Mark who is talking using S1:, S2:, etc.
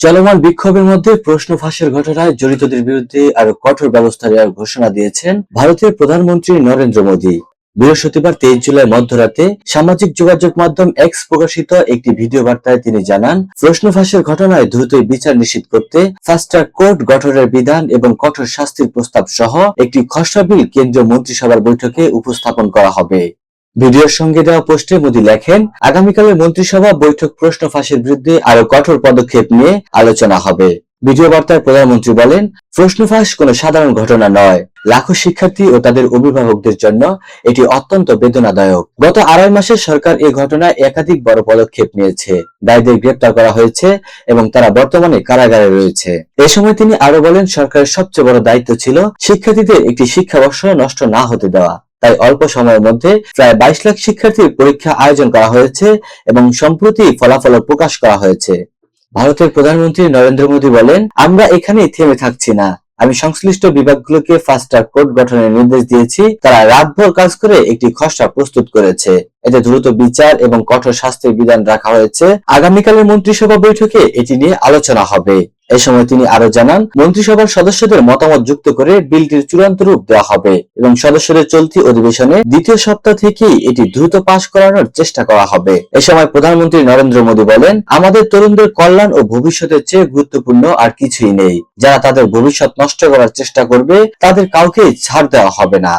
S1: চলমান বিক্ষোভের মধ্যে প্রশ্ন ফাঁসের ঘটনায় জড়িতদের বিরুদ্ধে আরো কঠোর ব্যবস্থা নেওয়ার ঘোষণা দিয়েছেন ভারতের প্রধানমন্ত্রী নরেন্দ্র মোদী। বৃহস্পতিবার 23 জুলাই মধ্যরাতে সামাজিক যোগাযোগ মাধ্যম এক্স প্রকাশিত একটি ভিডিও বার্তায় তিনি জানান, প্রশ্ন ফাঁসের ঘটনায় দ্রুতই বিচার নিশ্চিত করতে ফাস্ট ট্র্যাক কোর্ট গঠনের বিধান এবং কঠোর শাস্তির প্রস্তাব সহ একটি খসড়া বিল কেন্দ্রীয় মন্ত্রিসভার বৈঠকে উপস্থাপন করা হবে। ভিডিওর সঙ্গে দেওয়া পোস্টে মোদী লেখেন, আগামীকালের মন্ত্রিসভা বৈঠক প্রশ্ন ফাঁসের বিরুদ্ধে আরো কঠোর পদক্ষেপ নিয়ে আলোচনা হবে। ভিডিও বার্তায় প্রধানমন্ত্রী বলেন, প্রশ্ন ফাঁস কোনো সাধারণ ঘটনা নয়। লাখো শিক্ষার্থী ও তাদের অভিভাবকদের জন্য এটি অত্যন্ত বেদনাদায়ক। গত 2.5 মাসে সরকার এই ঘটনায় একাধিক বড় পদক্ষেপ নিয়েছে। দায়ীদের গ্রেপ্তার করা হয়েছে এবং তারা বর্তমানে কারাগারে রয়েছে। এ সময় তিনি আরো বলেন, সরকারের সবচেয়ে বড় দায়িত্ব ছিল শিক্ষার্থীদের একটি শিক্ষাবর্ষ নষ্ট না হতে দেওয়া। তাই অল্প সময়ের মধ্যে প্রায় 22 লাখ শিক্ষার্থীর পরীক্ষা আয়োজন করা হয়েছে এবং সম্প্রতি ফলাফল প্রকাশ করা হয়েছে। ভারতের প্রধানমন্ত্রী নরেন্দ্র মোদী বলেন, আমরা এখানেই থেমে থাকছি না। আমি সংশ্লিষ্ট বিভাগগুলোকে ফাস্ট ট্র্যাক কোর্ট গঠনের নির্দেশ দিয়েছি। তারা রাতভর কাজ করে একটি খসড়া প্রস্তুত করেছে। এতে দ্রুত বিচার এবং কঠোর শাস্তির বিধান রাখা হয়েছে। আগামীকালের মন্ত্রিসভা বৈঠকে এটি নিয়ে আলোচনা হবে। এ সময় তিনি আরো জানান, মন্ত্রিসভার সদস্যদের মতামত যুক্ত করে বিলটির চূড়ান্ত রূপ দেওয়া হবে এবং সদস্যদের চলতি অধিবেশনে দ্বিতীয় সপ্তাহ থেকেই এটি দ্রুত পাশ করানোর চেষ্টা করা হবে। এ সময় প্রধানমন্ত্রী নরেন্দ্র মোদী বলেন, আমাদের তরুণদের কল্যাণ ও ভবিষ্যতের চেয়ে গুরুত্বপূর্ণ আর কিছুই নেই। যারা তাদের ভবিষ্যৎ নষ্ট করার চেষ্টা করবে তাদের কাউকেই ছাড় দেওয়া হবে না।